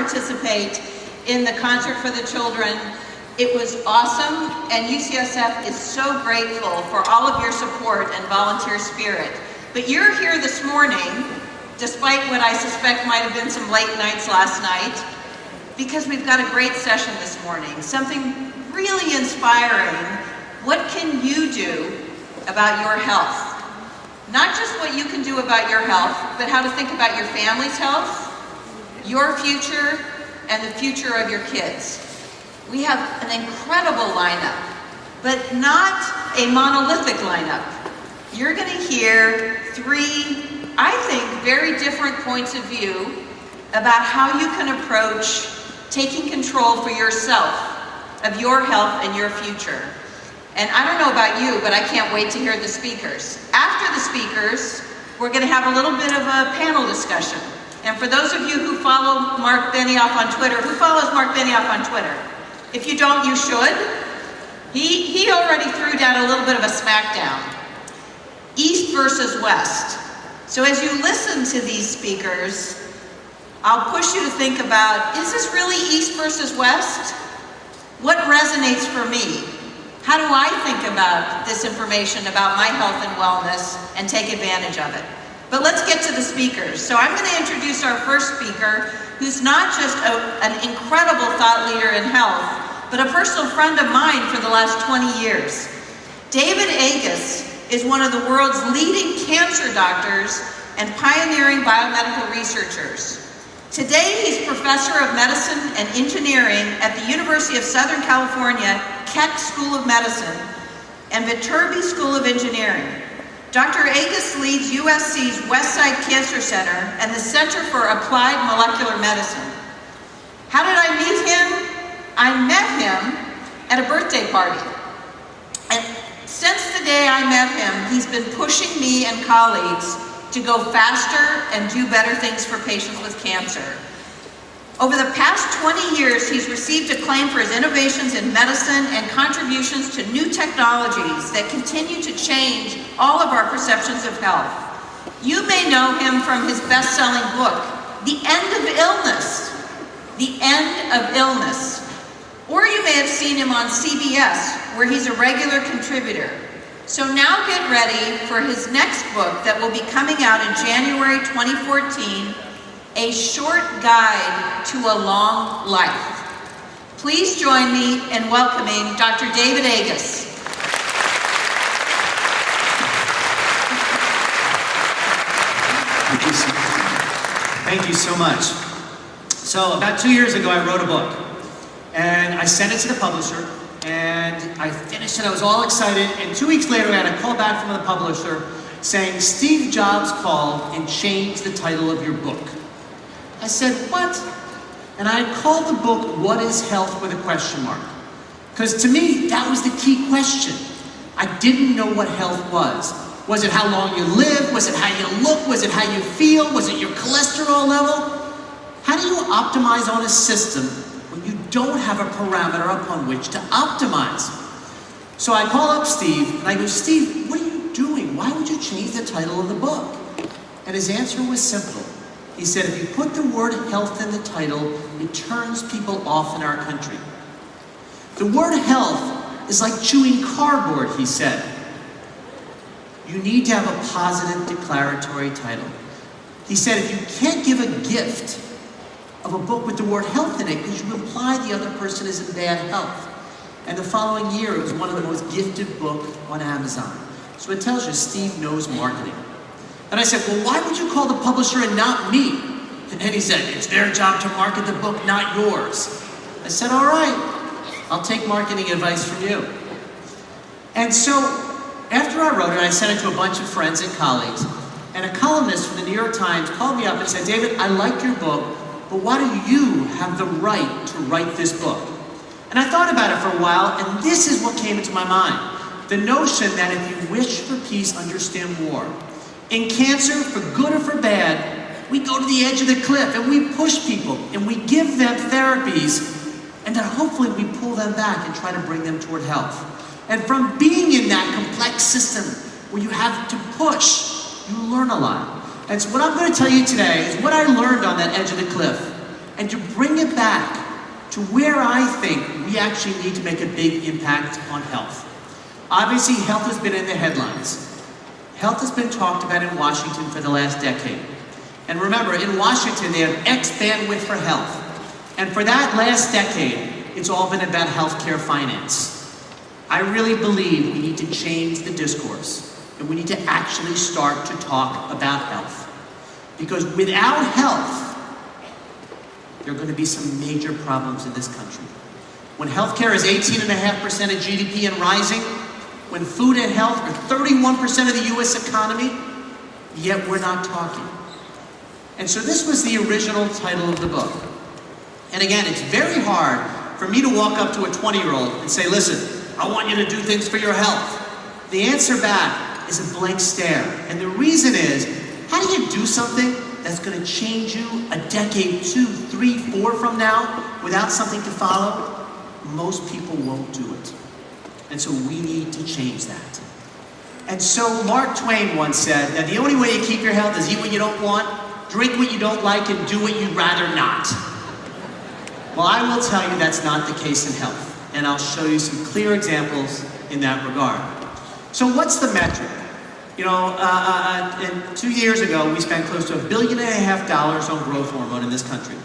participate in the concert for the children. It was awesome, and UCSF is so grateful for all of your support and volunteer spirit. But you're here this morning, despite what I suspect might have been some late nights last night, because we've got a great session this morning, something really inspiring. What can you do about your health? Not just what you can do about your health, but how to think about your family's health, your future, and the future of your kids. We have an incredible lineup, but not a monolithic lineup. You're going to hear three, I think, very different points of view about how you can approach taking control for yourself of your health and your future. And I don't know about you, but I can't wait to hear the speakers. After the speakers, we're going to have a little bit of a panel discussion. And for those of you who follow Mark Benioff on Twitter, who follows Mark Benioff on Twitter? If you don't, you should. He already threw down a little bit of a smackdown. East versus West. So as you listen to these speakers, I'll push you to think about, is this really East versus West? What resonates for me? How do I think about this information about my health and wellness and take advantage of it? But let's get to the speakers. So I'm going to introduce our first speaker, who's not just an incredible thought leader in health, but a personal friend of mine for the last 20 years. David Agus is one of the world's leading cancer doctors and pioneering biomedical researchers. Today, he's professor of medicine and engineering at the University of Southern California Keck School of Medicine and Viterbi School of Engineering. Dr. Agus leads USC's Westside Cancer Center and the Center for Applied Molecular Medicine. How did I meet him? I met him at a birthday party. And since the day I met him, he's been pushing me and colleagues to go faster and do better things for patients with cancer. Over the past 20 years, he's received acclaim for his innovations in medicine and contributions to new technologies that continue to change all of our perceptions of health. You may know him from his best-selling book, The End of Illness. The End of Illness. Or you may have seen him on CBS, where he's a regular contributor. So now get ready for his next book that will be coming out in January 2014, A Short Guide to a Long Life. Please join me in welcoming Dr. David Agus. Thank you so much. So about 2 years ago, I wrote a book, and I sent it to the publisher, and I finished it. I was all excited, and 2 weeks later, I had a call back from the publisher saying, Steve Jobs called and changed the title of your book. I said, what? And I had called the book, What is Health, with a question mark. Because to me, that was the key question. I didn't know what health was. Was it how long you live? Was it how you look? Was it how you feel? Was it your cholesterol level? How do you optimize on a system when you don't have a parameter upon which to optimize? So I call up Steve, and I go, Steve, what are you doing? Why would you change the title of the book? And his answer was simple. He said, if you put the word health in the title, it turns people off in our country. The word health is like chewing cardboard, he said. You need to have a positive declaratory title. He said, if you can't give a gift of a book with the word health in it, because you imply the other person is in bad health. And the following year, it was one of the most gifted books on Amazon. So it tells you Steve knows marketing. And I said, well, why would you call the publisher and not me? And then he said, it's their job to market the book, not yours. I said, all right, I'll take marketing advice from you. And so after I wrote it, I sent it to a bunch of friends and colleagues. And a columnist from the New York Times called me up and said, David, I like your book, but why do you have the right to write this book? And I thought about it for a while, and this is what came into my mind. The notion that if you wish for peace, understand war. In cancer, for good or for bad, we go to the edge of the cliff and we push people and we give them therapies, and then hopefully we pull them back and try to bring them toward health. And from being in that complex system where you have to push, you learn a lot. And so what I'm going to tell you today is what I learned on that edge of the cliff. and to bring it back to where I think we actually need to make a big impact on health. Obviously, health has been in the headlines. Health has been talked about in Washington for the last decade. And remember, in Washington, they have X bandwidth for health. And for that last decade, it's all been about healthcare finance. I really believe we need to change the discourse, and we need to actually start to talk about health. Because without health, there are going to be some major problems in this country. When healthcare is 18.5% of GDP and rising, when food and health are 31% of the US economy, yet we're not talking. And so this was the original title of the book. And again, it's very hard for me to walk up to a 20-year-old and say, listen, I want you to do things for your health. The answer back is a blank stare. And the reason is, how do you do something that's going to change you a decade, 2, 3, 4 from now without something to follow? Most people won't do it. And so we need to change that. And so Mark Twain once said that the only way you keep your health is eat what you don't want, drink what you don't like, and do what you'd rather not. Well, I will tell you that's not the case in health. And I'll show you some clear examples in that regard. So what's the metric? You know, 2 years ago, we spent close to $1.5 billion on growth hormone in this country.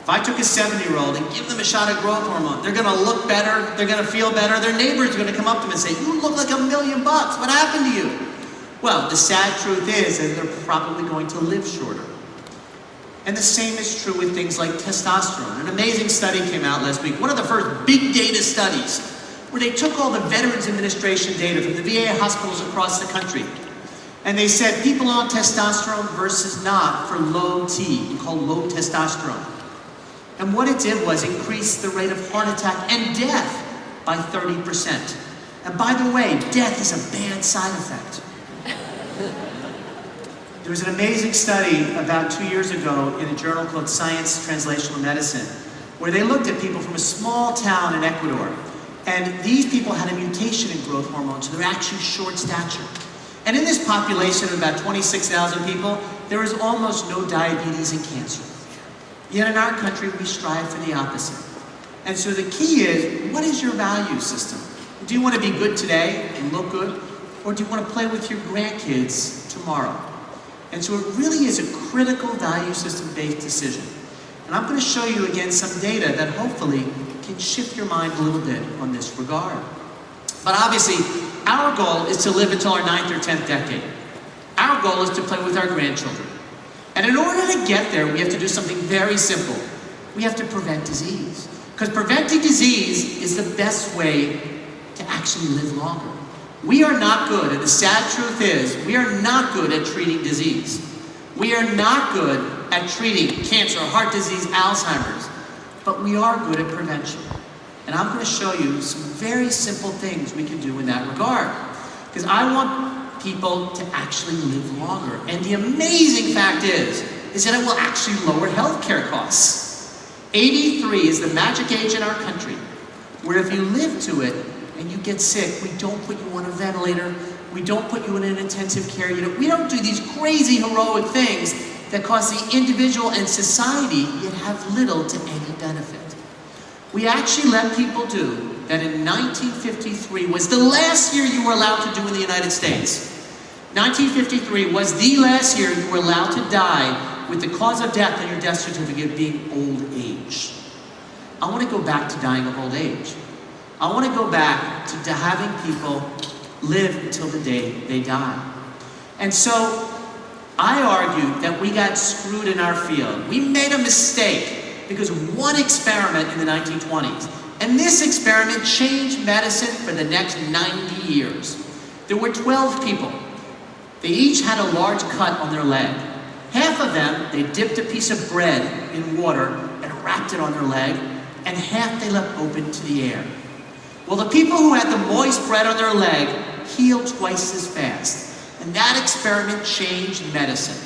If I took a 70-year-old and give them a shot of growth hormone, they're going to look better, they're going to feel better, their neighbor's going to come up to them and say, you look like $1 million, what happened to you? Well, the sad truth is that they're probably going to live shorter. And the same is true with things like testosterone. An amazing study came out last week, one of the first big data studies, where they took all the Veterans Administration data from the VA hospitals across the country. And they said people on testosterone versus not for low T, called low testosterone. And what it did was increase the rate of heart attack and death by 30%. And by the way, death is a bad side effect. There was an amazing study about 2 years ago in a journal called Science Translational Medicine, where they looked at people from a small town in Ecuador. And these people had a mutation in growth hormone, so they're actually short stature. And in this population of about 26,000 people, there is almost no diabetes and cancer. Yet in our country, we strive for the opposite. And so the key is, what is your value system? Do you want to be good today and look good? Or do you want to play with your grandkids tomorrow? And so it really is a critical value system-based decision. And I'm going to show you again some data that hopefully can shift your mind a little bit on this regard. But obviously, our goal is to live until our 9th or 10th decade. Our goal is to play with our grandchildren. And in order to get there, we have to do something very simple. We have to prevent disease. Because preventing disease is the best way to actually live longer. We are not good, and the sad truth is, we are not good at treating disease. We are not good at treating cancer, heart disease, Alzheimer's, but we are good at prevention. And I'm going to show you some very simple things we can do in that regard. Because I want people to actually live longer. And the amazing fact is that it will actually lower healthcare costs. 83 is the magic age in our country, where if you live to it and you get sick, we don't put you on a ventilator, we don't put you in an intensive care unit, we don't do these crazy heroic things that cause the individual and society yet have little to any benefit. We actually let people do that in 1953 was the last year you were allowed to do in the United States. 1953 was the last year you were allowed to die with the cause of death on your death certificate being old age. I want to go back to dying of old age. I want to go back to having people live until the day they die. And so I argue that we got screwed in our field. We made a mistake because of one experiment in the 1920s. And this experiment changed medicine for the next 90 years. There were 12 people. They each had a large cut on their leg. Half of them, they dipped a piece of bread in water and wrapped it on their leg, and half they left open to the air. Well, the people who had the moist bread on their leg healed twice as fast. And that experiment changed medicine.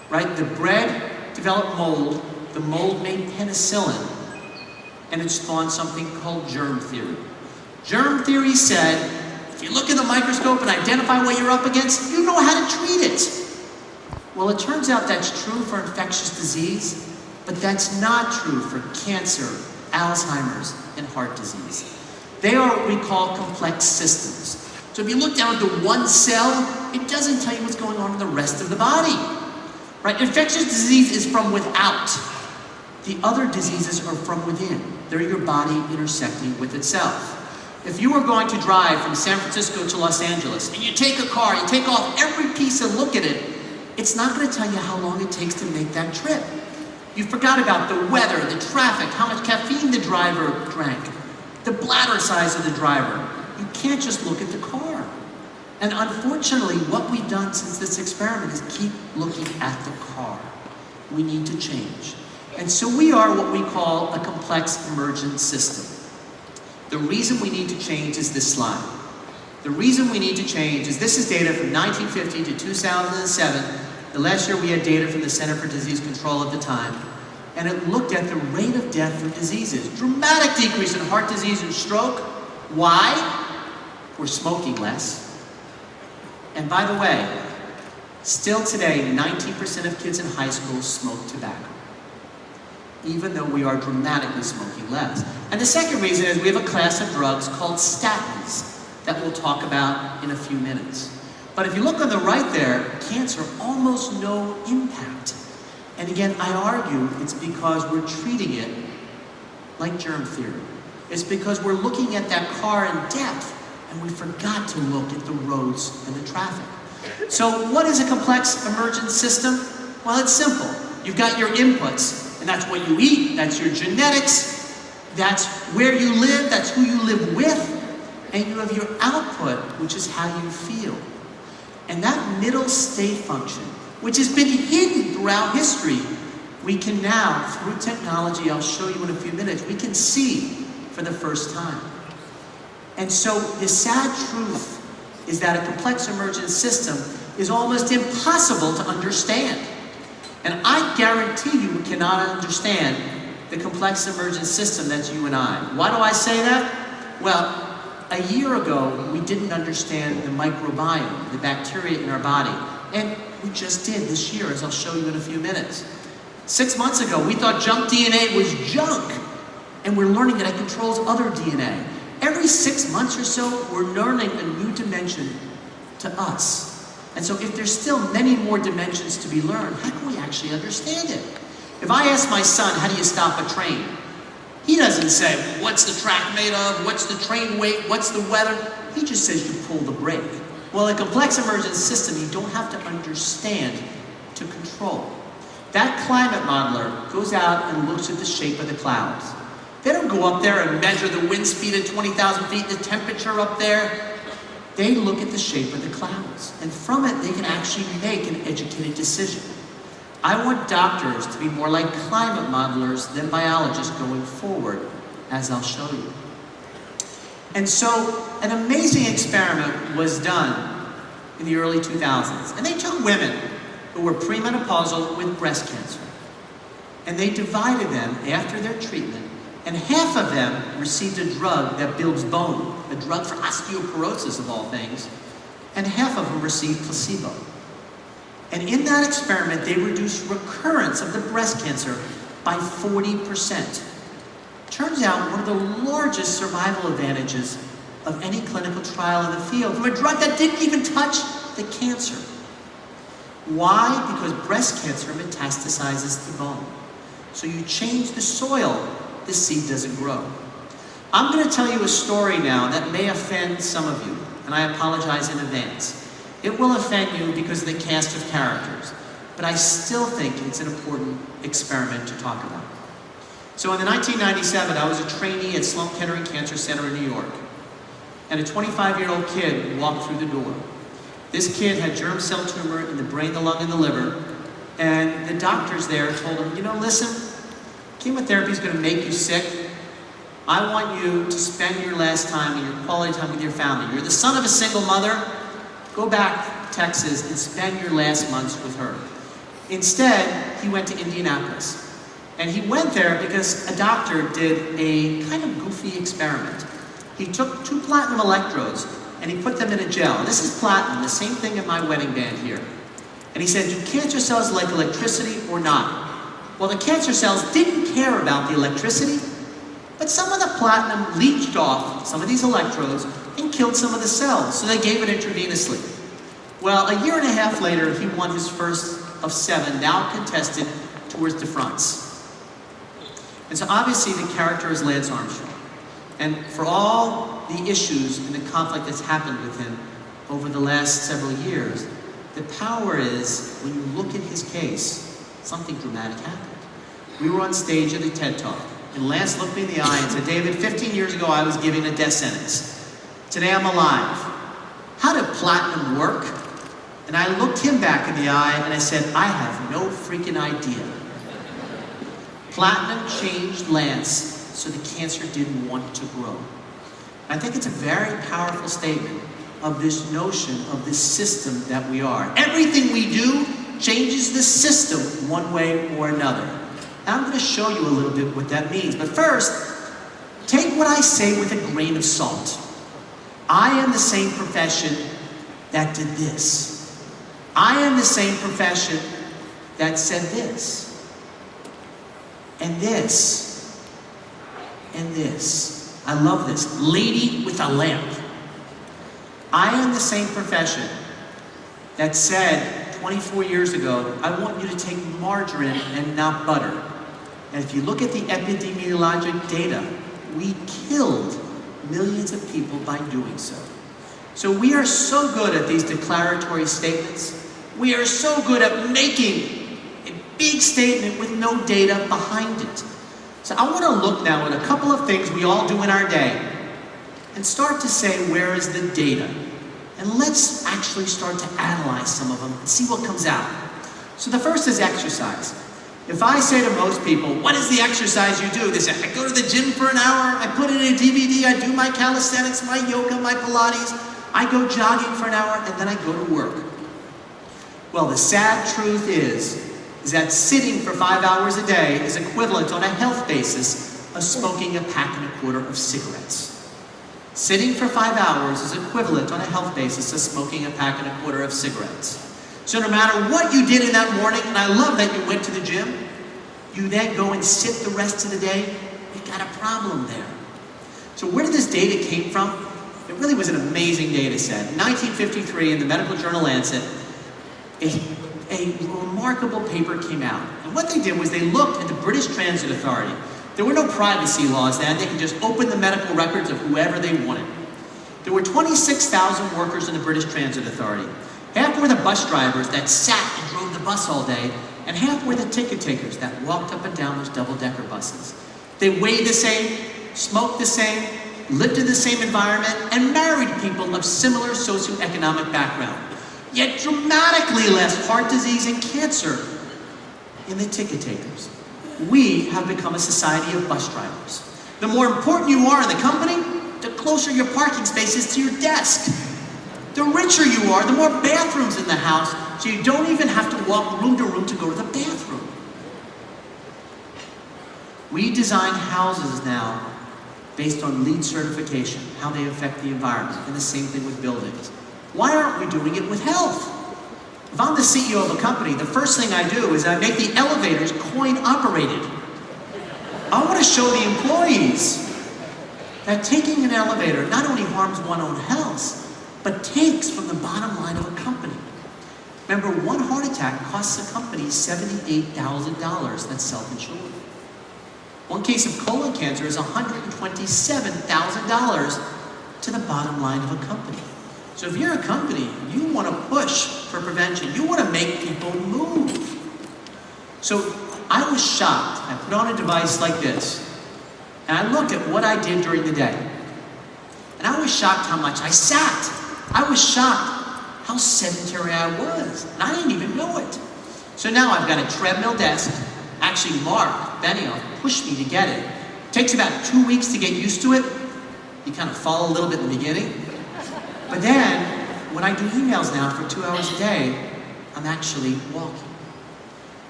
Right? The bread developed mold. The mold made penicillin, and it spawned something called germ theory. Germ theory said, if you look in the microscope and identify what you're up against, you know how to treat it. Well, it turns out that's true for infectious disease, But that's not true for cancer, Alzheimer's, and heart disease. They are what we call complex systems. So if you look down at the one cell, it doesn't tell you what's going on in the rest of the body. Right? Infectious disease is from without. The other diseases are from within. They're your body intersecting with itself. If you were going to drive from San Francisco to Los Angeles, and you take a car, you take off every piece and look at it, it's not going to tell you how long it takes to make that trip. You forgot about the weather, the traffic, how much caffeine the driver drank, the bladder size of the driver. You can't just look at the car. And unfortunately, what we've done since this experiment is keep looking at the car. We need to change. And so we are what we call a complex emergent system. The reason we need to change is this slide. The reason we need to change is this is data from 1950 to 2007. The last year we had data from the Center for Disease Control at the time. And it looked at the rate of death from diseases. Dramatic decrease in heart disease and stroke. Why? We're smoking less. And by the way, still today, 90% of kids in high school smoke tobacco, even though we are dramatically smoking less. And the second reason is we have a class of drugs called statins that we'll talk about in a few minutes. But if you look on the right there, cancer, almost no impact. And again, I argue it's because we're treating it like germ theory. It's because we're looking at that car in depth and we forgot to look at the roads and the traffic. So what is a complex emergent system? Well, it's simple. You've got your inputs, and that's what you eat, that's your genetics, that's where you live, that's who you live with, and you have your output, which is how you feel. And that middle state function, which has been hidden throughout history, we can now, through technology, I'll show you in a few minutes, we can see for the first time. And so the sad truth is that a complex emergent system is almost impossible to understand. And I guarantee you cannot understand the complex emergent system that's you and I. Why do I say that? Well, a year ago, we didn't understand the microbiome, the bacteria in our body. And we just did this year, as I'll show you in a few minutes. 6 months ago, we thought junk DNA was junk. And we're learning that it controls other DNA. Every 6 months or so, we're learning a new dimension to us. And so if there's still many more dimensions to be learned, how can we actually understand it? If I ask my son, how do you stop a train? He doesn't say, what's the track made of? What's the train weight? What's the weather? He just says you pull the brake. Well, a complex emergent system, you don't have to understand to control. That climate modeler goes out and looks at the shape of the clouds. They don't go up there and measure the wind speed at 20,000 feet, the temperature up there. They look at the shape of the clouds. And from it, they can actually make an educated decision. I want doctors to be more like climate modelers than biologists going forward, as I'll show you. And so, an amazing experiment was done in the early 2000s. And they took women who were premenopausal with breast cancer. And they divided them after their treatment. And half of them received a drug that builds bone, a drug for osteoporosis of all things, and half of them received placebo. And in that experiment, they reduced recurrence of the breast cancer by 40%. Turns out one of the largest survival advantages of any clinical trial in the field from a drug that didn't even touch the cancer. Why? Because breast cancer metastasizes to bone. So you change the soil, the seed doesn't grow. I'm going to tell you a story now that may offend some of you, and I apologize in advance. It will offend you because of the cast of characters, but I still think it's an important experiment to talk about. So in 1997, I was a trainee at Sloan Kettering Cancer Center in New York, and a 25-year-old kid walked through the door. This kid had germ cell tumor in the brain, the lung, and the liver, and the doctors there told him, you know, listen, chemotherapy is going to make you sick. I want you to spend your last time and your quality time with your family. You're the son of a single mother. Go back to Texas and spend your last months with her. Instead, he went to Indianapolis. And he went there because a doctor did a kind of goofy experiment. He took 2 platinum electrodes and he put them in a gel. This is platinum, the same thing in my wedding band here. And he said, do cancer cells like electricity or not? Well, the cancer cells didn't care about the electricity, but some of the platinum leached off some of these electrodes and killed some of the cells, so they gave it intravenously. Well, a year and a half later, he won his first of 7, now contested Tours de France. And so obviously the character is Lance Armstrong. And for all the issues and the conflict that's happened with him over the last several years, the power is, when you look at his case, something dramatic happened. We were on stage at a TED Talk, and Lance looked me in the eye and said, David, 15 years ago I was given a death sentence. Today I'm alive. How did platinum work? And I looked him back in the eye and I said, I have no freaking idea. Platinum changed Lance so the cancer didn't want to grow. I think it's a very powerful statement of this notion of this system that we are. Everything we do changes the system one way or another. And I'm going to show you a little bit what that means. But first, take what I say with a grain of salt. I am the same profession that did this. I am the same profession that said this. And this. And this. I love this. Lady with a lamp. I am the same profession that said 24 years ago, I want you to take margarine and not butter. And if you look at the epidemiologic data, we killed millions of people by doing so. So we are so good at these declaratory statements. We are so good at making a big statement with no data behind it. So I want to look now at a couple of things we all do in our day and start to say, where is the data? And let's actually start to analyze some of them and see what comes out. So the first is exercise. If I say to most people, what is the exercise you do? They say, I go to the gym for an hour, I put in a DVD, I do my calisthenics, my yoga, my Pilates, I go jogging for an hour, and then I go to work. Well, the sad truth is that sitting for 5 hours a day is equivalent on a health basis of smoking a pack and a quarter of cigarettes. Sitting for 5 hours is equivalent on a health basis of smoking a pack and a quarter of cigarettes. So no matter what you did in that morning, and I love that you went to the gym, you then go and sit the rest of the day, you've got a problem there. So where did this data came from? It really was an amazing data set. In 1953, in the medical journal Lancet, a remarkable paper came out. And what they did was they looked at the British Transit Authority. There were no privacy laws then. They could just open the medical records of whoever they wanted. There were 26,000 workers in the British Transit Authority. Half were the bus drivers that sat and drove the bus all day, and half were the ticket takers that walked up and down those double-decker buses. They weighed the same, smoked the same, lived in the same environment, and married people of similar socioeconomic background. Yet dramatically less heart disease and cancer in the ticket takers. We have become a society of bus drivers. The more important you are in the company, the closer your parking space is to your desk. The richer you are, the more bathrooms in the house, so you don't even have to walk room to room to go to the bathroom. We design houses now based on LEED certification, how they affect the environment, and the same thing with buildings. Why aren't we doing it with health? If I'm the CEO of a company, the first thing I do is I make the elevators coin operated. I want to show the employees that taking an elevator not only harms one's own health, but takes from the bottom line of a company. Remember, one heart attack costs a company $78,000. That's self-insured. One case of colon cancer is $127,000 to the bottom line of a company. So if you're a company, you want to push for prevention. You want to make people move. So I was shocked. I put on a device like this, and I looked at what I did during the day. And I was shocked how much I sat. I was shocked how sedentary I was. And I didn't even know it. So now I've got a treadmill desk. Actually, Mark Benioff pushed me to get it. It takes about 2 weeks to get used to it. You kind of fall a little bit in the beginning. But then, when I do emails now for 2 hours a day, I'm actually walking.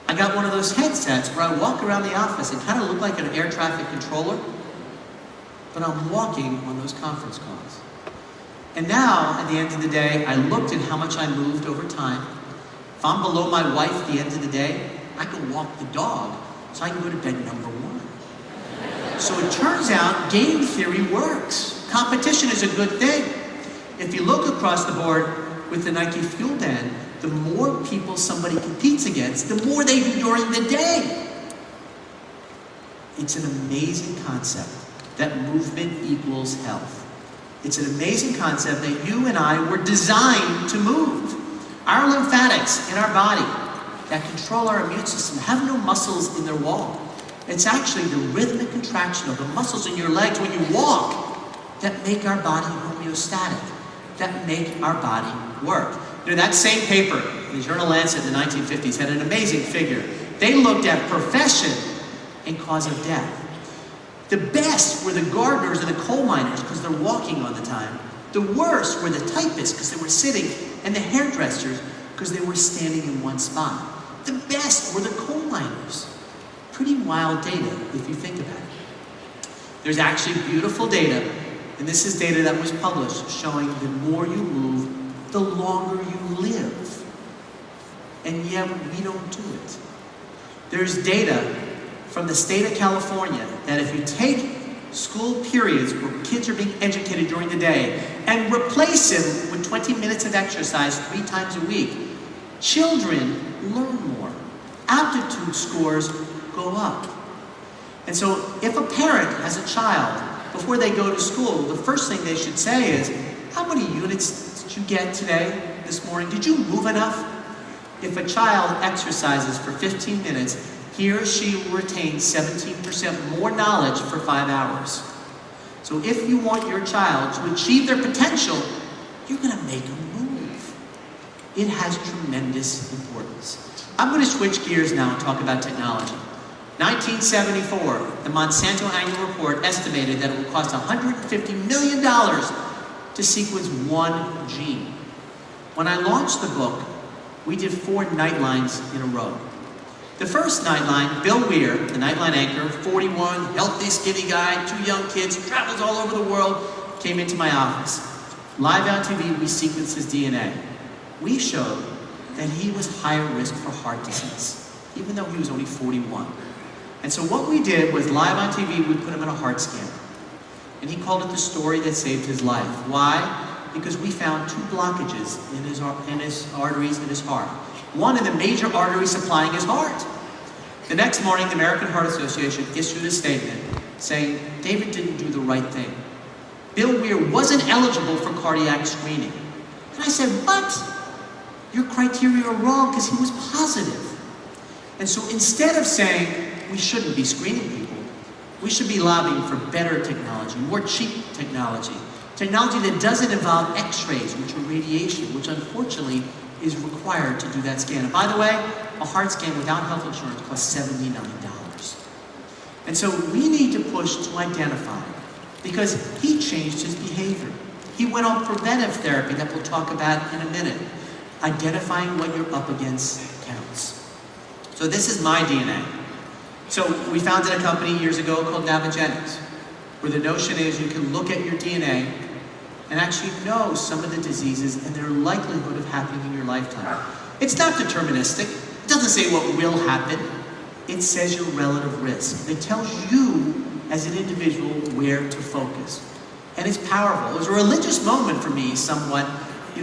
I got one of those headsets where I walk around the office and kind of look like an air traffic controller, but I'm walking on those conference calls. And now, at the end of the day, I looked at how much I moved over time. If I'm below my wife at the end of the day, I can walk the dog so I can go to bed number 1. So it turns out game theory works. Competition is a good thing. If you look across the board with the Nike Fuel Den, the more people somebody competes against, the more they do during the day. It's an amazing concept that movement equals health. It's an amazing concept that you and I were designed to move. Our lymphatics in our body that control our immune system have no muscles in their wall. It's actually the rhythmic contraction of the muscles in your legs when you walk that make our body homeostatic, that make our body work. You know, that same paper in the journal Lancet in the 1950s had an amazing figure. They looked at profession and cause of death. The best were the gardeners and the coal miners because they're walking all the time. The worst were the typists because they were sitting, and the hairdressers because they were standing in one spot. The best were the coal miners. Pretty wild data if you think about it. There's actually beautiful data, and this is data that was published showing the more you move, the longer you live. And yet we don't do it. There's data from the state of California that if you take school periods where kids are being educated during the day and replace them with 20 minutes of exercise 3 times a week, children learn more. Aptitude scores go up. And so if a parent has a child, before they go to school, the first thing they should say is, how many units did you get today, this morning? Did you move enough? If a child exercises for 15 minutes, he or she will retain 17% more knowledge for 5 hours. So if you want your child to achieve their potential, you're going to make them move. It has tremendous importance. I'm going to switch gears now and talk about technology. 1974, the Monsanto annual report estimated that it would cost $150 million to sequence 1 gene. When I launched the book, we did 4 nightlines in a row. The first nightline, Bill Weir, the Nightline anchor, 41, healthy, skinny guy, 2 young kids, travels all over the world, came into my office. Live on TV, we sequenced his DNA. We showed that he was higher risk for heart disease, even though he was only 41. And so what we did was live on TV, we put him in a heart scanner. And he called it the story that saved his life. Why? Because we found 2 blockages in his arteries in his heart. One in the major artery supplying his heart. The next morning, the American Heart Association issued a statement saying David didn't do the right thing. Bill Weir wasn't eligible for cardiac screening. And I said, what? Your criteria are wrong because he was positive. And so instead of saying we shouldn't be screening people, we should be lobbying for better technology, more cheap technology. Technology that doesn't involve x-rays, which are radiation, which unfortunately is required to do that scan. And by the way, a heart scan without health insurance costs $79. And so we need to push to identify, because he changed his behavior. He went on preventive therapy that we'll talk about in a minute. Identifying what you're up against counts. So this is my DNA. So we founded a company years ago called Navigenics, where the notion is you can look at your DNA and actually know some of the diseases and their likelihood of happening in your lifetime. It's not deterministic. It doesn't say what will happen. It says your relative risk. It tells you as an individual where to focus. And it's powerful. It was a religious moment for me somewhat,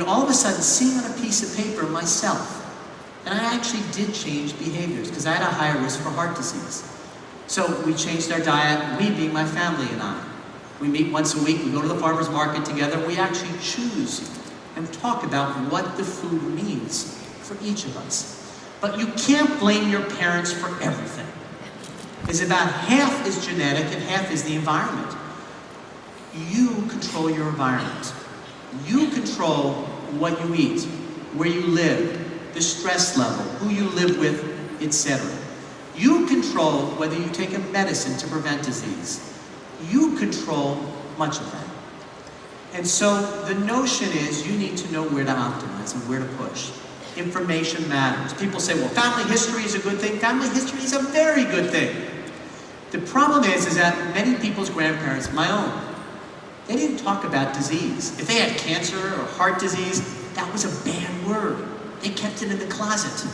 all of a sudden seeing on a piece of paper myself. And I actually did change behaviors because I had a higher risk for heart disease. So we changed our diet, we being my family and I. We meet once a week, we go to the farmer's market together, we actually choose and talk about what the food means for each of us. But you can't blame your parents for everything. It's about half is genetic and half is the environment. You control your environment. You control what you eat, where you live, the stress level, who you live with, etc. You control whether you take a medicine to prevent disease. You control much of that. And so the notion is you need to know where to optimize and where to push. Information matters. People say, well, family history is a good thing. Family history is a very good thing. The problem is that many people's grandparents, my own, they didn't talk about disease. If they had cancer or heart disease, that was a bad word. They kept it in the closet.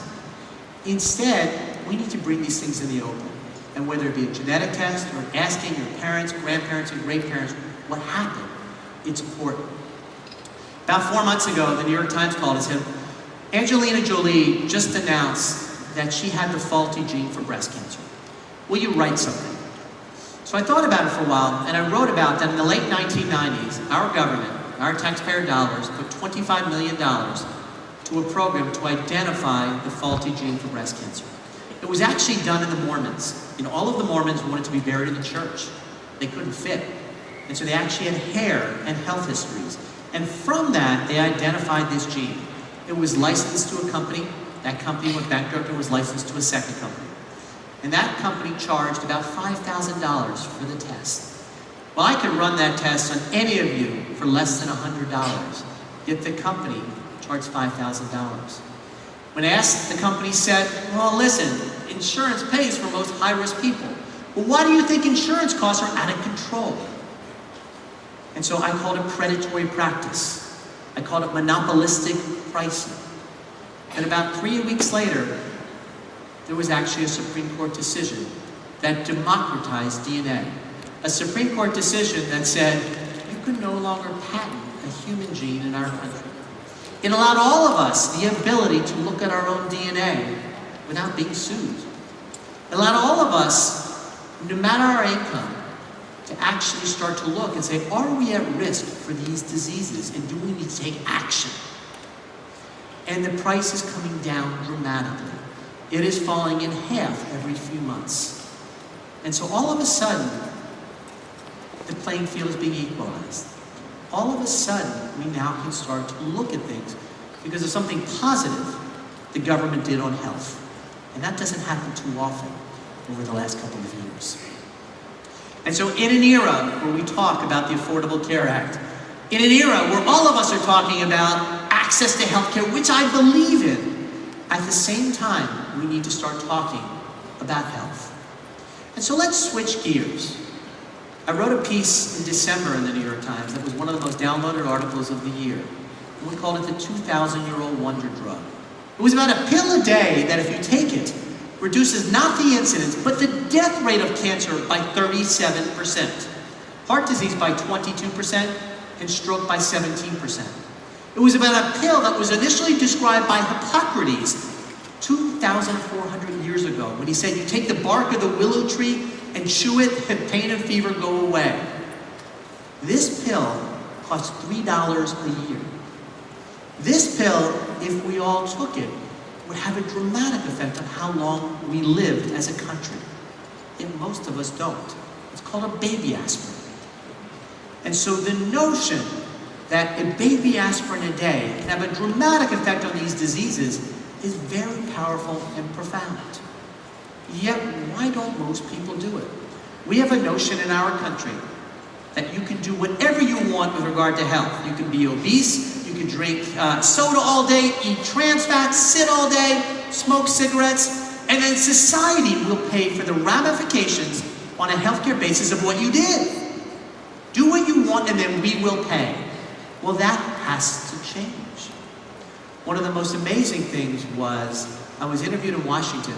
Instead, we need to bring these things in the open. And whether it be a genetic test or asking your parents, grandparents, and great-parents what happened, it's important. About 4 months ago, the New York Times called and said, Angelina Jolie just announced that she had the faulty gene for breast cancer. Will you write something? So I thought about it for a while, and I wrote about that in the late 1990s, our government, our taxpayer dollars, put $25 million to a program to identify the faulty gene for breast cancer. It was actually done in the Mormons. All of the Mormons wanted to be buried in the church. They couldn't fit. And so they actually had hair and health histories. And from that, they identified this gene. It was licensed to a company. That company went bankrupt and was licensed to a second company. And that company charged about $5,000 for the test. Well, I could run that test on any of you for less than $100, yet the company charged $5,000. When asked, the company said, well, listen, insurance pays for most high-risk people. Well, why do you think insurance costs are out of control? And so I called it predatory practice. I called it monopolistic pricing. And about 3 weeks later, there was actually a Supreme Court decision that democratized DNA. A Supreme Court decision that said, you can no longer patent a human gene in our country. It allowed all of us the ability to look at our own DNA without being sued. It allowed all of us, no matter our income, to actually start to look and say, are we at risk for these diseases, and do we need to take action? And the price is coming down dramatically. It is falling in half every few months. And so all of a sudden, the playing field is being equalized. All of a sudden, we now can start to look at things because of something positive the government did on health. And that doesn't happen too often over the last couple of years. And so in an era where we talk about the Affordable Care Act, in an era where all of us are talking about access to health care, which I believe in, at the same time, we need to start talking about health. And so let's switch gears. I wrote a piece in December in the New York Times that was one of the most downloaded articles of the year. And we called it the 2,000-year-old wonder drug. It was about a pill a day that if you take it, reduces not the incidence, but the death rate of cancer by 37%, heart disease by 22%, and stroke by 17%. It was about a pill that was initially described by Hippocrates 2,400 years ago, when he said, you take the bark of the willow tree and chew it, and pain and fever go away. This pill costs $3 a year. This pill, if we all took it, would have a dramatic effect on how long we lived as a country. And most of us don't. It's called a baby aspirin. And so the notion that a baby aspirin a day can have a dramatic effect on these diseases is very powerful and profound. Yet, why don't most people do it? We have a notion in our country that you can do whatever you want with regard to health. You can be obese, you can drink soda all day, eat trans fats, sit all day, smoke cigarettes, and then society will pay for the ramifications on a healthcare basis of what you did. Do what you want and then we will pay. Well, that has to change. One of the most amazing things was, I was interviewed in Washington,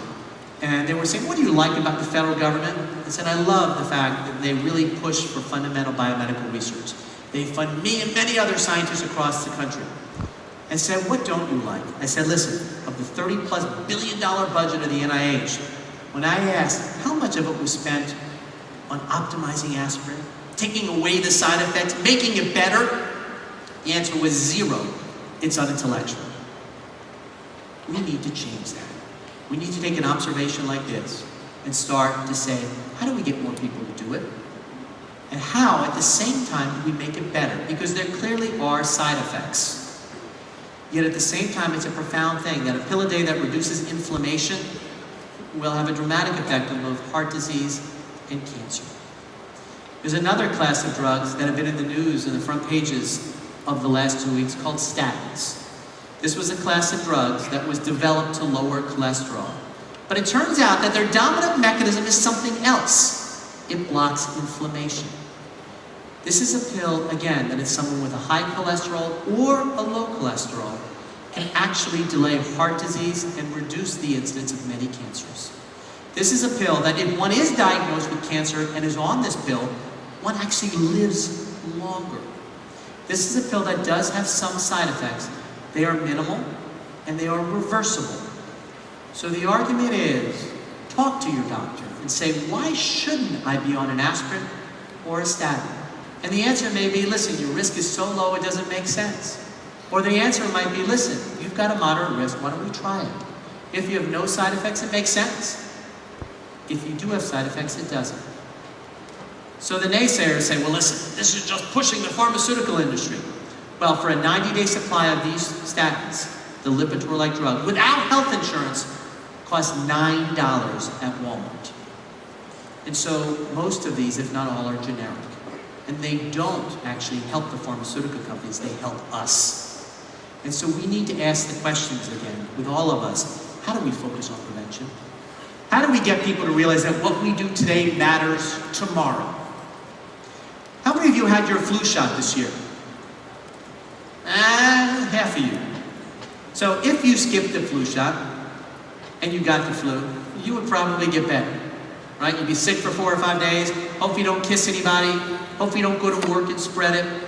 and they were saying, what do you like about the federal government? I said, I love the fact that they really push for fundamental biomedical research. They fund me and many other scientists across the country. And said, what don't you like? I said, listen, of the $30+ billion budget of the NIH, when I asked how much of it was spent on optimizing aspirin, taking away the side effects, making it better, the answer was zero. It's unintellectual. We need to change that. We need to take an observation like this and start to say, how do we get more people to do it? And how, at the same time, do we make it better? Because there clearly are side effects. Yet at the same time, it's a profound thing that a pill a day that reduces inflammation will have a dramatic effect on both heart disease and cancer. There's another class of drugs that have been in the news in the front pages of the last 2 weeks called statins. This was a class of drugs that was developed to lower cholesterol. But it turns out that their dominant mechanism is something else. It blocks inflammation. This is a pill, again, that is someone with a high cholesterol or a low cholesterol can actually delay heart disease and reduce the incidence of many cancers. This is a pill that if one is diagnosed with cancer and is on this pill, one actually lives longer. This is a pill that does have some side effects. They are minimal and they are reversible. So the argument is, talk to your doctor and say, why shouldn't I be on an aspirin or a statin? And the answer may be, listen, your risk is so low it doesn't make sense. Or the answer might be, listen, you've got a moderate risk, why don't we try it? If you have no side effects, it makes sense. If you do have side effects, it doesn't. So the naysayers say, well, listen, this is just pushing the pharmaceutical industry. Well, for a 90-day supply of these statins, the Lipitor-like drug, without health insurance, costs $9 at Walmart. And so most of these, if not all, are generic. And they don't actually help the pharmaceutical companies, they help us. And so we need to ask the questions again, with all of us, how do we focus on prevention? How do we get people to realize that what we do today matters tomorrow? How many of you had your flu shot this year? Half of you. So if you skipped the flu shot and you got the flu, you would probably get better, right? You'd be sick for 4 or 5 days. Hope you don't kiss anybody. Hope you don't go to work and spread it.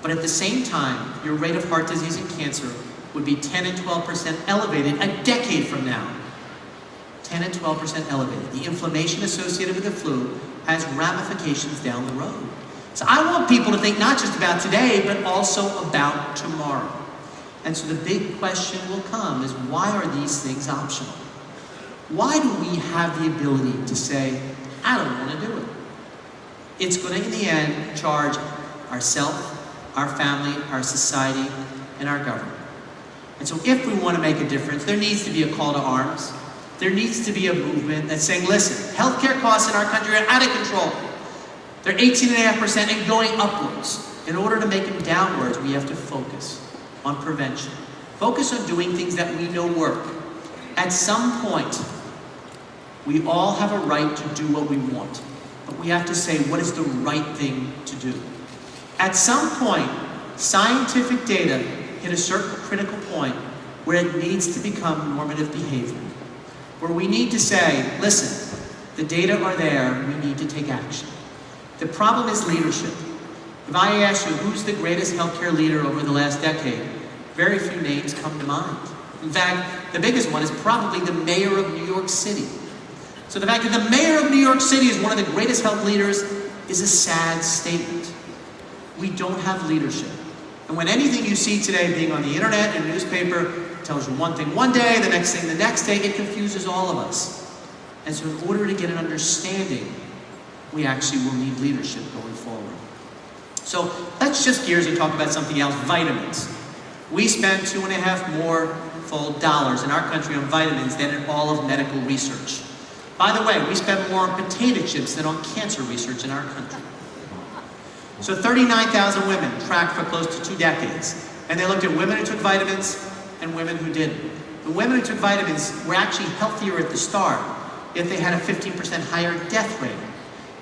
But at the same time, your rate of heart disease and cancer would be 10 and 12% elevated a decade from now. 10 and 12% elevated. The inflammation associated with the flu has ramifications down the road. So I want people to think not just about today, but also about tomorrow. And so the big question will come is, why are these things optional? Why do we have the ability to say, I don't want to do it? It's going to, in the end, charge ourselves, our family, our society, and our government. And so if we want to make a difference, there needs to be a call to arms. There needs to be a movement that's saying, listen, healthcare costs in our country are out of control. They're 18.5% and going upwards. In order to make them downwards, we have to focus on prevention. Focus on doing things that we know work. At some point, we all have a right to do what we want. But we have to say, what is the right thing to do? At some point, scientific data hit a certain critical point where it needs to become normative behavior. Where we need to say, listen, the data are there, we need to take action. The problem is leadership. If I ask you who's the greatest healthcare leader over the last decade, very few names come to mind. In fact, the biggest one is probably the mayor of New York City. So the fact that the mayor of New York City is one of the greatest health leaders is a sad statement. We don't have leadership. And when anything you see today being on the internet and newspaper tells you one thing one day, the next thing the next day, it confuses all of us. And so in order to get an understanding, we actually will need leadership going forward. So let's shift gears and talk about something else, vitamins. We spend $2.5 more full dollars in our country on vitamins than in all of medical research. By the way, we spend more on potato chips than on cancer research in our country. So 39,000 women tracked for close to 2 decades. And they looked at women who took vitamins and women who didn't. The women who took vitamins were actually healthier at the start, yet they had a 15% higher death rate.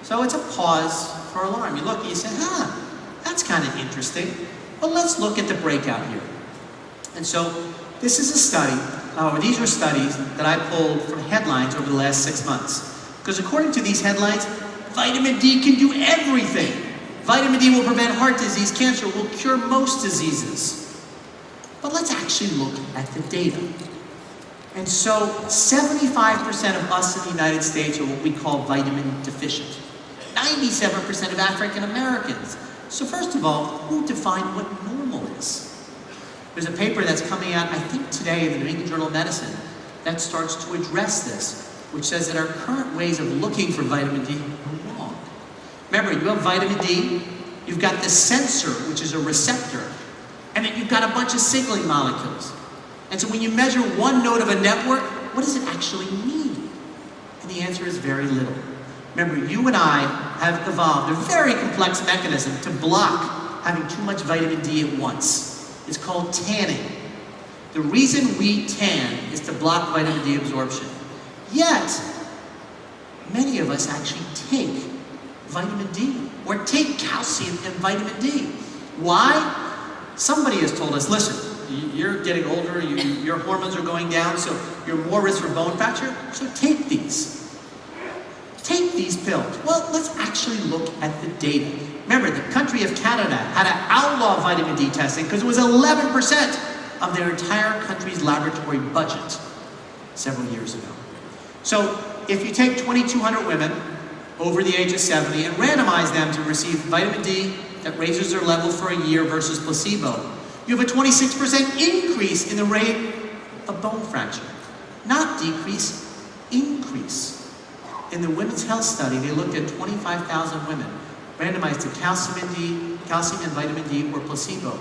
So it's a pause for alarm. You look and you say, that's kind of interesting. Well, let's look at the breakout here. And so this is a study, these were studies that I pulled from headlines over the last 6 months. Because according to these headlines, vitamin D can do everything. Vitamin D will prevent heart disease, cancer, will cure most diseases. But let's actually look at the data. And so 75% of us in the United States are what we call vitamin deficient. 97% of African Americans. So first of all, who defined what normal is? There's a paper that's coming out, I think today, in the New England Journal of Medicine that starts to address this, which says that our current ways of looking for vitamin D are wrong. Remember, you have vitamin D, you've got the sensor, which is a receptor, and then you've got a bunch of signaling molecules. And so when you measure one node of a network, what does it actually mean? And the answer is very little. Remember, you and I have evolved a very complex mechanism to block having too much vitamin D at once. It's called tanning. The reason we tan is to block vitamin D absorption. Yet, many of us actually take vitamin D or take calcium and vitamin D. Why? Somebody has told us, listen, you're getting older, your hormones are going down, so you're more risk for bone fracture, so take these. Take these pills. Well, let's actually look at the data. Remember, the country of Canada had to outlaw vitamin D testing because it was 11% of their entire country's laboratory budget several years ago. So if you take 2,200 women over the age of 70 and randomize them to receive vitamin D that raises their level for a year versus placebo, you have a 26% increase in the rate of bone fracture. Not decrease, increase. In the Women's Health Study, they looked at 25,000 women randomized to calcium and vitamin D or placebo.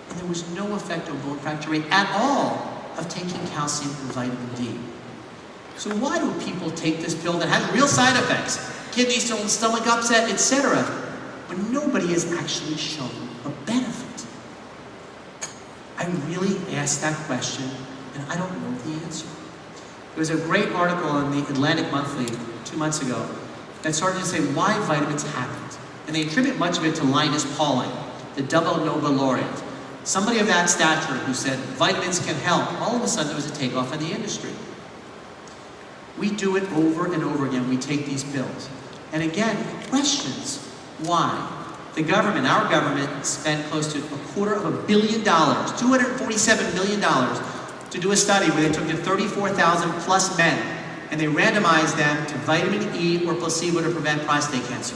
And there was no effect on bone fracture rate at all of taking calcium and vitamin D. So why do people take this pill that has real side effects? Kidney stones, stomach upset, etc. But nobody has actually shown a benefit. I really asked that question, and I don't know the answer. There was a great article in the Atlantic Monthly 2 months ago that started to say why vitamins happened. And they attribute much of it to Linus Pauling, the double Nobel laureate. Somebody of that stature who said vitamins can help. All of a sudden there was a takeoff in the industry. We do it over and over again. We take these pills. And again, questions. Why? The government, our government, spent close to $250 million, $247 million, to do a study where they took in 34,000 plus men and they randomized them to vitamin E or placebo to prevent prostate cancer.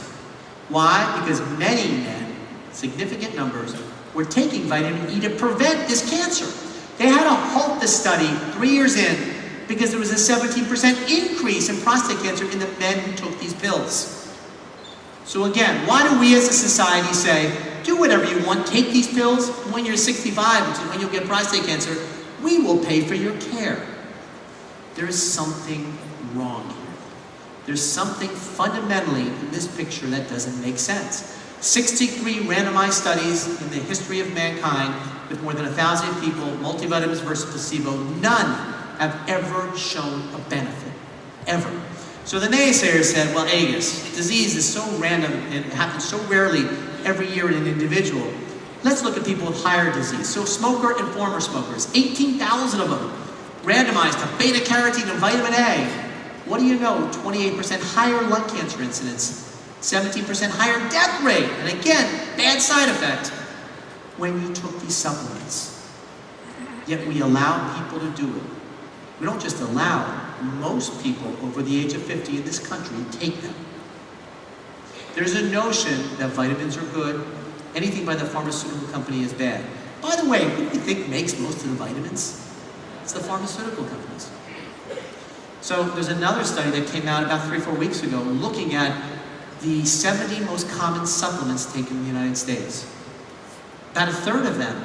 Why? Because many men, significant numbers, were taking vitamin E to prevent this cancer. They had to halt the study 3 years in because there was a 17% increase in prostate cancer in the men who took these pills. So again, why do we as a society say, do whatever you want, take these pills, when you're 65, which is when you'll get prostate cancer, we will pay for your care. There is something wrong here. There's something fundamentally in this picture that doesn't make sense. 63 randomized studies in the history of mankind with more than 1,000 people, multivitamins versus placebo, none have ever shown a benefit, ever. So the naysayers said, well, Agus, disease is so random and it happens so rarely every year in an individual. Let's look at people with higher disease. So smoker and former smokers, 18,000 of them, randomized to beta-carotene and vitamin A. What do you know? 28% higher lung cancer incidence, 17% higher death rate, and again, bad side effect when you took these supplements. Yet we allow people to do it. We don't just allow, most people over the age of 50 in this country take them. There's a notion that vitamins are good, anything by the pharmaceutical company is bad. By the way, who do you think makes most of the vitamins? It's the pharmaceutical companies. So there's another study that came out about 3 or 4 weeks ago looking at the 70 most common supplements taken in the United States. About a third of them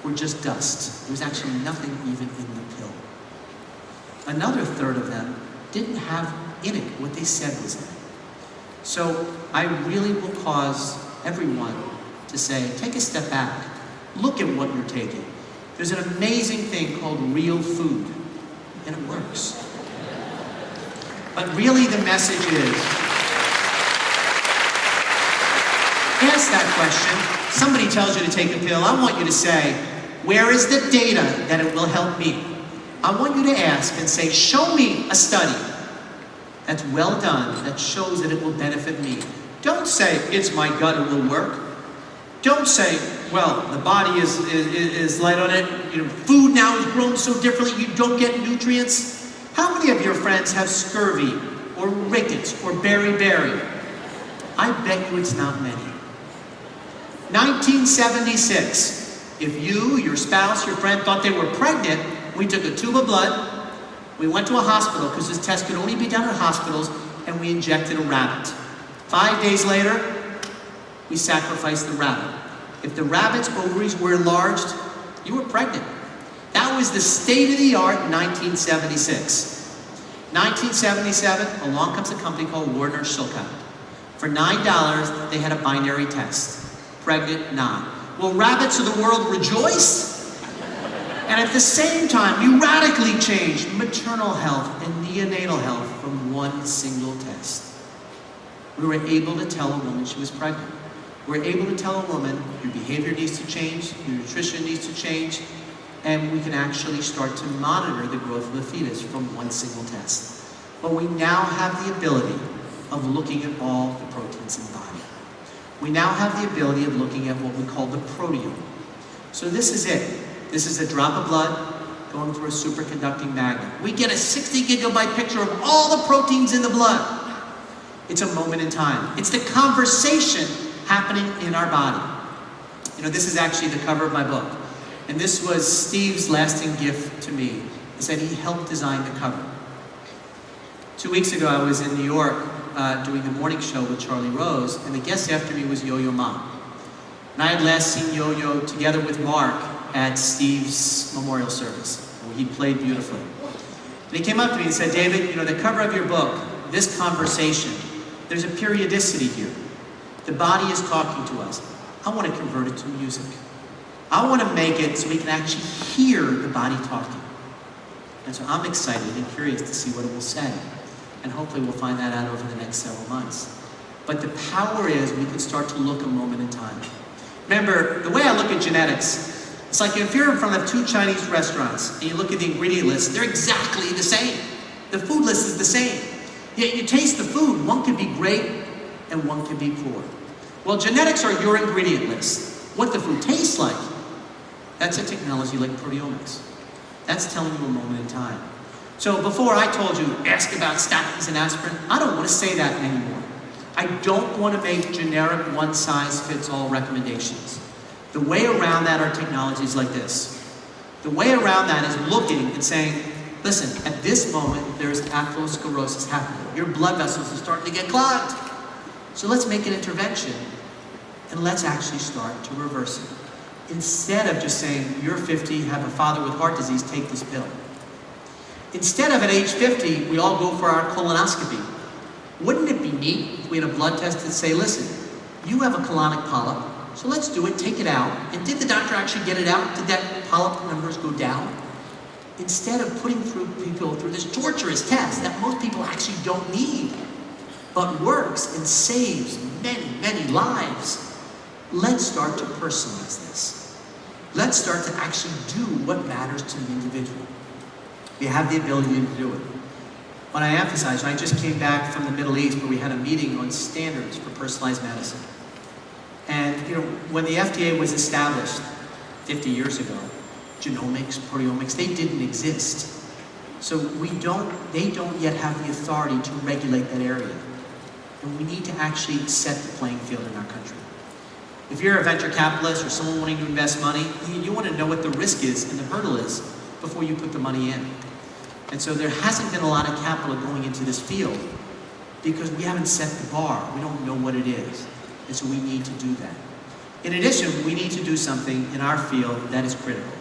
were just dust. There was actually nothing even in the pill. Another third of them didn't have in it what they said was in it. So I really will cause everyone to say, take a step back. Look at what you're taking. There's an amazing thing called real food, and it works. But really the message is, ask that question. Somebody tells you to take a pill. I want you to say, where is the data that it will help me? I want you to ask and say, show me a study that's well done, that shows that it will benefit me. Don't say, it's my gut, it will work. Don't say, well, the body is light on it. You know, food now is grown so differently, you don't get nutrients. How many of your friends have scurvy or rickets or beriberi? I bet you it's not many. 1976, if you, your spouse, your friend thought they were pregnant, we took a tube of blood, we went to a hospital because this test could only be done in hospitals, and we injected a rabbit. 5 days later, we sacrificed the rabbit. If the rabbit's ovaries were enlarged, you were pregnant. That was the state-of-the-art in 1976. 1977, along comes a company called Warner Shilkout. For $9, they had a binary test. Pregnant, not. Will rabbits of the world rejoice? And at the same time, you radically changed maternal health and neonatal health from one single test. We were able to tell a woman she was pregnant. We're able to tell a woman, your behavior needs to change, your nutrition needs to change, and we can actually start to monitor the growth of the fetus from one single test. But we now have the ability of looking at all the proteins in the body. We now have the ability of looking at what we call the proteome. So this is it. This is a drop of blood going through a superconducting magnet. We get a 60 gigabyte picture of all the proteins in the blood. It's a moment in time. It's the conversation happening in our body. You know, this is actually the cover of my book. And this was Steve's lasting gift to me, is that he helped design the cover. 2 weeks ago, I was in New York doing the morning show with Charlie Rose, and the guest after me was Yo-Yo Ma. And I had last seen Yo-Yo together with Mark at Steve's memorial service, where he played beautifully. And he came up to me and said, David, you know, the cover of your book, this conversation, there's a periodicity here. The body is talking to us. I want to convert it to music. I want to make it so we can actually hear the body talking. And so I'm excited and curious to see what it will say. And hopefully we'll find that out over the next several months. But the power is we can start to look a moment in time. Remember, the way I look at genetics, it's like if you're in front of two Chinese restaurants and you look at the ingredient list, they're exactly the same. The food list is the same. Yet you taste the food, one can be great and one can be poor. Well, genetics are your ingredient list. What the food tastes like, that's a technology like proteomics. That's telling you a moment in time. So before I told you, ask about statins and aspirin, I don't want to say that anymore. I don't want to make generic one-size-fits-all recommendations. The way around that are technologies like this. The way around that is looking and saying, listen, at this moment, there's atherosclerosis happening. Your blood vessels are starting to get clogged. So let's make an intervention, and let's actually start to reverse it. Instead of just saying, you're 50, have a father with heart disease, take this pill. Instead of at age 50, we all go for our colonoscopy. Wouldn't it be neat if we had a blood test that say, listen, you have a colonic polyp, so let's do it, take it out. And did the doctor actually get it out? Did that polyp numbers go down? Instead of putting people through this torturous test that most people actually don't need, but works and saves many, many lives, let's start to personalize this. Let's start to actually do what matters to the individual. We have the ability to do it. When I emphasize, I just came back from the Middle East where we had a meeting on standards for personalized medicine. And you know, when the FDA was established 50 years ago, genomics, proteomics, they didn't exist. So they don't yet have the authority to regulate that area. And we need to actually set the playing field in our country. If you're a venture capitalist or someone wanting to invest money, you want to know what the risk is and the hurdle is before you put the money in. And so there hasn't been a lot of capital going into this field because we haven't set the bar. We don't know what it is. And so we need to do that. In addition, we need to do something in our field that is critical.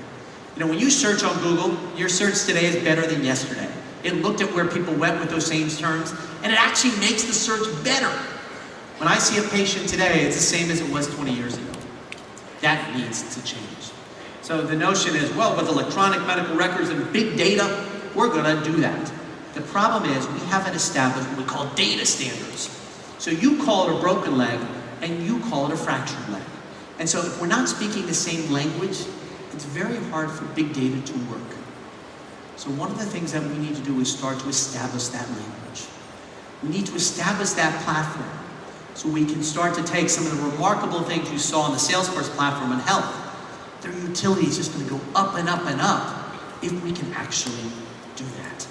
You know, when you search on Google, your search today is better than yesterday. It looked at where people went with those same terms, and it actually makes the search better. When I see a patient today, it's the same as it was 20 years ago. That needs to change. So the notion is, well, with electronic medical records and big data, we're going to do that. The problem is we haven't established what we call data standards. So you call it a broken leg, and you call it a fractured leg. And so if we're not speaking the same language, it's very hard for big data to work. So one of the things that we need to do is start to establish that language. We need to establish that platform so we can start to take some of the remarkable things you saw on the Salesforce platform in health. Their utility is just going to go up and up and up if we can actually do that.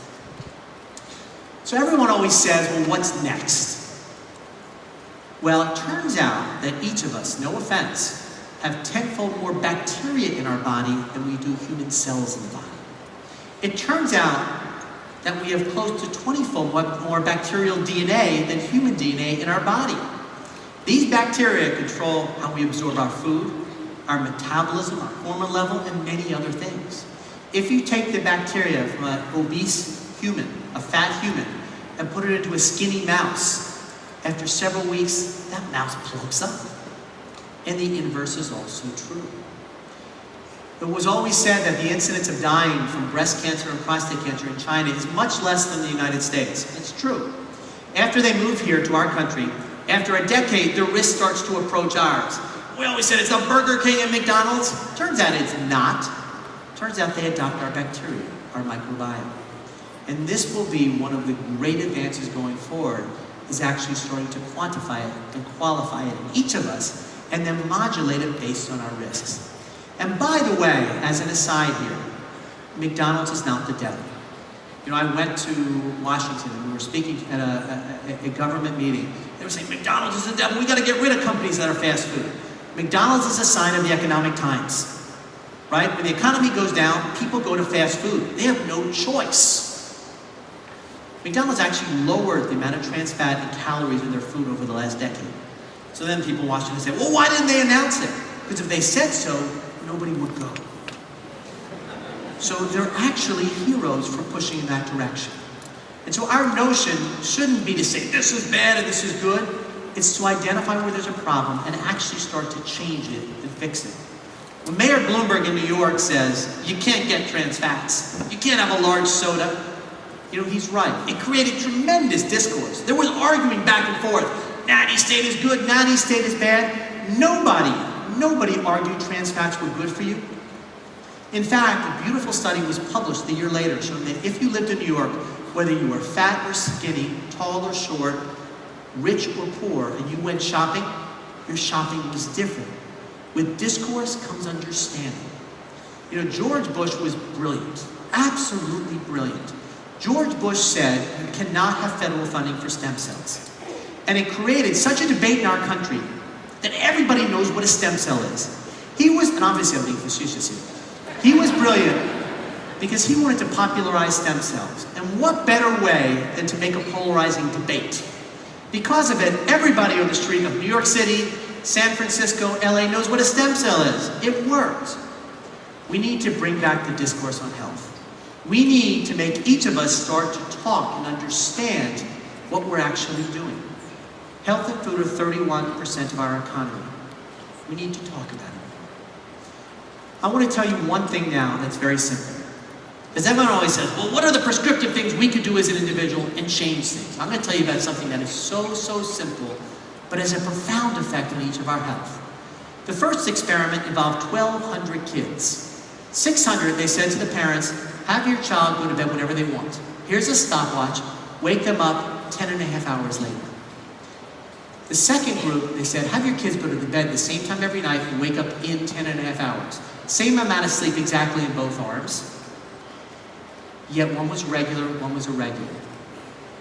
So everyone always says, well, what's next? Well, it turns out that each of us, no offense, have 10-fold more bacteria in our body than we do human cells in the body. It turns out that we have close to 20-fold more bacterial DNA than human DNA in our body. These bacteria control how we absorb our food, our metabolism, our hormone level, and many other things. If you take the bacteria from an obese human, a fat human, and put it into a skinny mouse, after several weeks, that mouse plumps up. And the inverse is also true. It was always said that the incidence of dying from breast cancer and prostate cancer in China is much less than the United States. It's true. After they moved here to our country, After a decade, their risk starts to approach ours. We always said it's a Burger King and McDonald's. Turns out it's not. Turns out they adopt our bacteria, our microbiome. And this will be one of the great advances going forward, is actually starting to quantify it and qualify it in each of us, and then modulate it based on our risks. And by the way, as an aside here, McDonald's is not the devil. You know, I went to Washington and we were speaking at a government meeting. They were saying, McDonald's is the devil, we gotta get rid of companies that are fast food. McDonald's is a sign of the economic times, right? When the economy goes down, people go to fast food. They have no choice. McDonald's actually lowered the amount of trans fat and calories in their food over the last decade. So then people watch it and say, well, why didn't they announce it? Because if they said so, nobody would go. So they're actually heroes for pushing in that direction. And so our notion shouldn't be to say, this is bad and this is good. It's to identify where there's a problem and actually start to change it and fix it. When Mayor Bloomberg in New York says, you can't get trans fats, you can't have a large soda, you know, he's right. It created tremendous discourse. There was arguing back and forth. Natty state is good, natty state is bad. Nobody argued trans fats were good for you. In fact, a beautiful study was published a year later showing that if you lived in New York, whether you were fat or skinny, tall or short, rich or poor, and you went shopping, your shopping was different. With discourse comes understanding. You know, George Bush was brilliant, absolutely brilliant. George Bush said you cannot have federal funding for stem cells. And it created such a debate in our country that everybody knows what a stem cell is. He was, and obviously I'm being facetious here, he was brilliant because he wanted to popularize stem cells. And what better way than to make a polarizing debate? Because of it, everybody on the street of New York City, San Francisco, LA knows what a stem cell is. It works. We need to bring back the discourse on health. We need to make each of us start to talk and understand what we're actually doing. Health and food are 31% of our economy. We need to talk about it. I want to tell you one thing now that's very simple. Because everyone always says, well, what are the prescriptive things we could do as an individual and change things? I'm going to tell you about something that is so simple, but has a profound effect on each of our health. The first experiment involved 1,200 kids. 600, they said to the parents, have your child go to bed whenever they want. Here's a stopwatch, wake them up 10.5 hours later. The second group, they said, have your kids go to the bed the same time every night and wake up in 10.5 hours. Same amount of sleep exactly in both arms. Yet one was regular, one was irregular.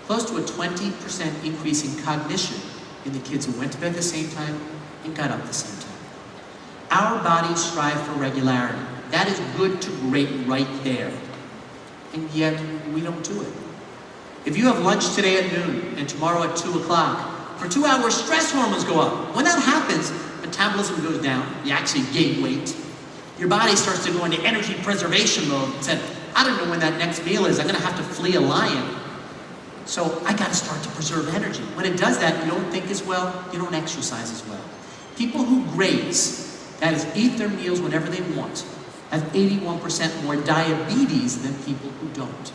Close to a 20% increase in cognition in the kids who went to bed at the same time and got up at the same time. Our bodies strive for regularity. That is good to great right there. And yet, we don't do it. If you have lunch today at noon and tomorrow at 2 o'clock, for 2 hours, stress hormones go up. When that happens, metabolism goes down, you actually gain weight. Your body starts to go into energy preservation mode and said, I don't know when that next meal is, I'm gonna have to flee a lion. So I gotta start to preserve energy. When it does that, you don't think as well, you don't exercise as well. People who graze, that is, eat their meals whenever they want, have 81% more diabetes than people who don't.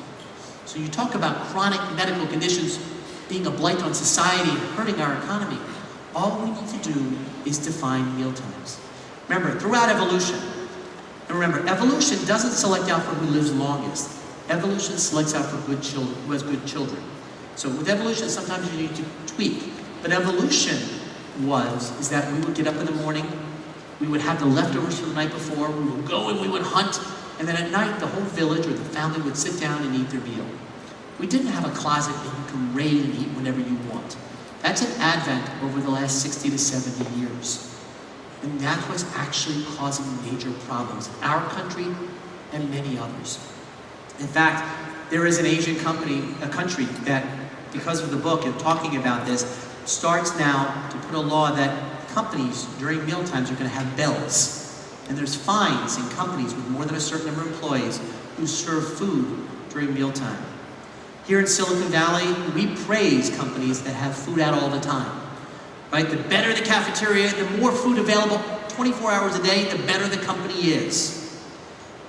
So you talk about chronic medical conditions being a blight on society and hurting our economy. All we need to do is define meal times. Remember, throughout evolution, and remember, evolution doesn't select out for who lives longest. Evolution selects out for good children, who has good children. So with evolution, sometimes you need to tweak. But evolution is that we would get up in the morning, we would have the leftovers from the night before, we would go and we would hunt, and then at night the whole village or the family would sit down and eat their meal. We didn't have a closet that you can raid and eat whenever you want. That's an advent over the last 60 to 70 years. And that's what's actually causing major problems in our country and many others. In fact, there is an Asian country that, because of the book and talking about this, starts now to put a law that companies during meal times are going to have bells. And there's fines in companies with more than a certain number of employees who serve food during mealtime. Here in Silicon Valley, we praise companies that have food out all the time. Right? The better the cafeteria, the more food available 24 hours a day, the better the company is.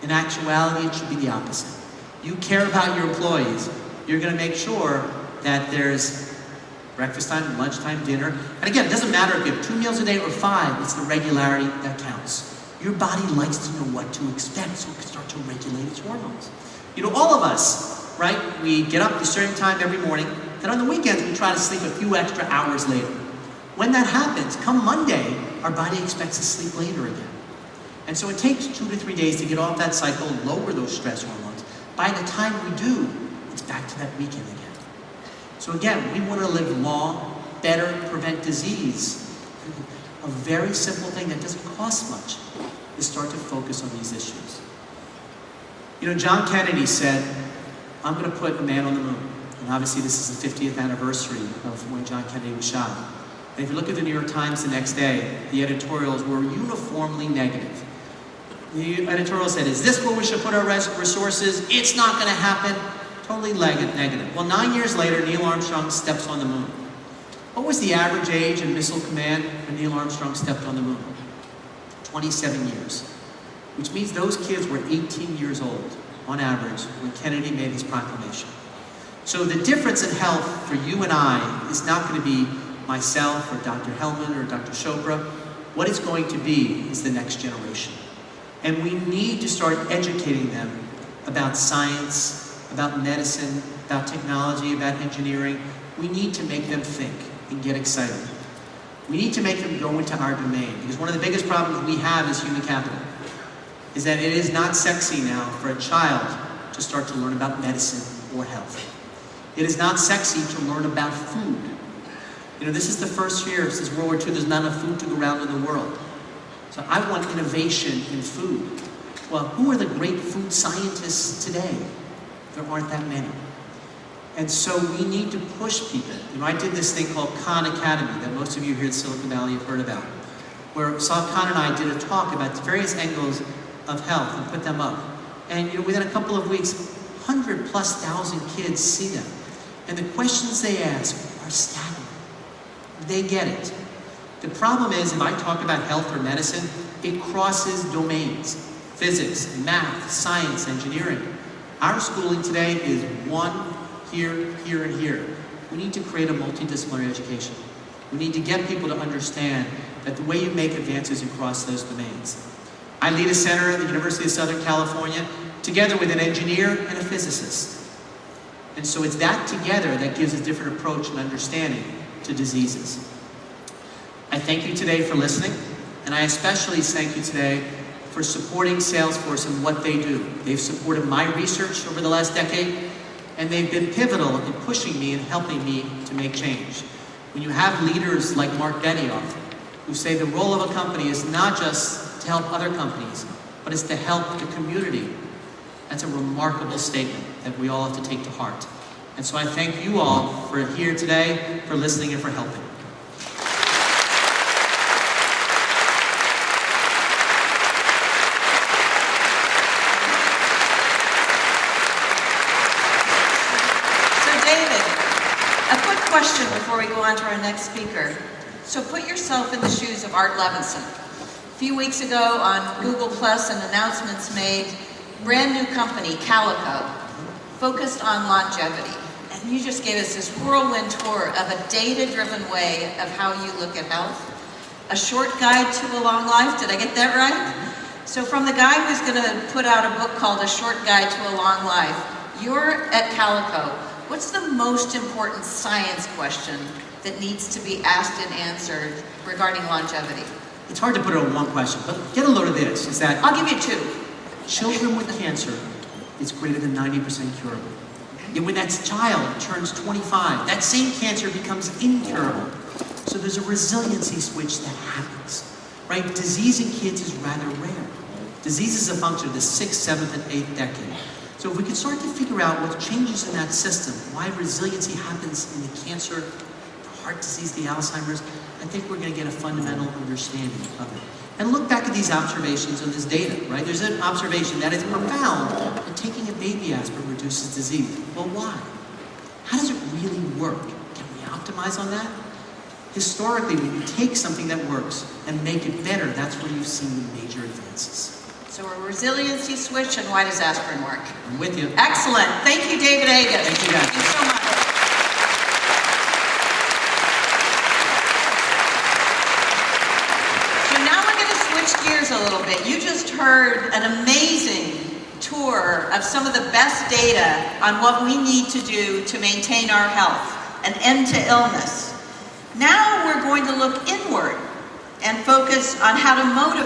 In actuality, it should be the opposite. You care about your employees. You're going to make sure that there's breakfast time, lunchtime, dinner. And again, it doesn't matter if you have 2 meals a day or 5, it's the regularity that counts. Your body likes to know what to expect so it can start to regulate its hormones. You know, all of us, right, we get up at a certain time every morning, then on the weekends we try to sleep a few extra hours later. When that happens, come Monday, our body expects to sleep later again. And so it takes 2 to 3 days to get off that cycle and lower those stress hormones. By the time we do, it's back to that weekend again. So again, we want to live long, better, prevent disease. A very simple thing that doesn't cost much is start to focus on these issues. You know, John Kennedy said, I'm going to put a man on the moon. And obviously this is the 50th anniversary of when John Kennedy was shot. And if you look at the New York Times the next day, the editorials were uniformly negative. The editorial said, is this where we should put our resources? It's not going to happen. Totally negative. Well, 9 years later, Neil Armstrong steps on the moon. What was the average age in Missile Command when Neil Armstrong stepped on the moon? 27 years. Which means those kids were 18 years old, on average, when Kennedy made his proclamation. So the difference in health for you and I is not going to be myself or Dr. Hellman or Dr. Chopra. What it's going to be is the next generation. And we need to start educating them about science, about medicine, about technology, about engineering. We need to make them think and get excited. We need to make them go into our domain, because one of the biggest problems we have as human capital is that it is not sexy now for a child to start to learn about medicine or health. It is not sexy to learn about food. You know, this is the first year since World War II there's not enough food to go around in the world. So I want innovation in food. Well, who are the great food scientists today? There aren't that many. And so we need to push people. You know, I did this thing called Khan Academy that most of you here in Silicon Valley have heard about, where Khan and I did a talk about the various angles of health and put them up. And you know, within a couple of weeks, 100,000+ kids see them. And the questions they ask are staggering. They get it. The problem is, if I talk about health or medicine, it crosses domains. Physics, math, science, engineering. Our schooling today is one, here, here, and here. We need to create a multidisciplinary education. We need to get people to understand that the way you make advances across those domains. I lead a center at the University of Southern California together with an engineer and a physicist. And so it's that together that gives a different approach and understanding to diseases. I thank you today for listening, and I especially thank you today for supporting Salesforce and what they do. They've supported my research over the last decade, and they've been pivotal in pushing me and helping me to make change. When you have leaders like Mark Benioff, who say the role of a company is not just to help other companies, but it's to help the community, that's a remarkable statement that we all have to take to heart. And so I thank you all for here today, for listening and for helping. Question before we go on to our next speaker. So put yourself in the shoes of Art Levinson. A few weeks ago on Google Plus, an announcement's made, brand new company, Calico, focused on longevity. And you just gave us this whirlwind tour of a data-driven way of how you look at health. A short guide to a long life, did I get that right? So from the guy who's going to put out a book called A Short Guide to a Long Life, you're at Calico. What's the most important science question that needs to be asked and answered regarding longevity? It's hard to put it on one question, but get a load of this, is that I'll give you two. Children with cancer is greater than 90% curable. Yet when that child turns 25, that same cancer becomes incurable. So there's a resiliency switch that happens, right? Disease in kids is rather rare. Disease is a function of the 6th, 7th, and 8th decade. So if we can start to figure out what changes in that system, why resiliency happens in the cancer, the heart disease, the Alzheimer's, I think we're going to get a fundamental understanding of it. And look back at these observations and this data, right? There's an observation that is profound that taking a baby aspirin reduces disease. Well, why? How does it really work? Can we optimize on that? Historically, when you take something that works and make it better, that's where you've seen the major advances. So a resiliency switch, and why does aspirin work? I'm with you. Excellent. Thank you, David Agus. Thank you, guys. Thank you so much. a little bit. You just heard an amazing tour of some of the best data on what we need to do to maintain our health, an end to illness. Now we're going to look inward and focus on how to motivate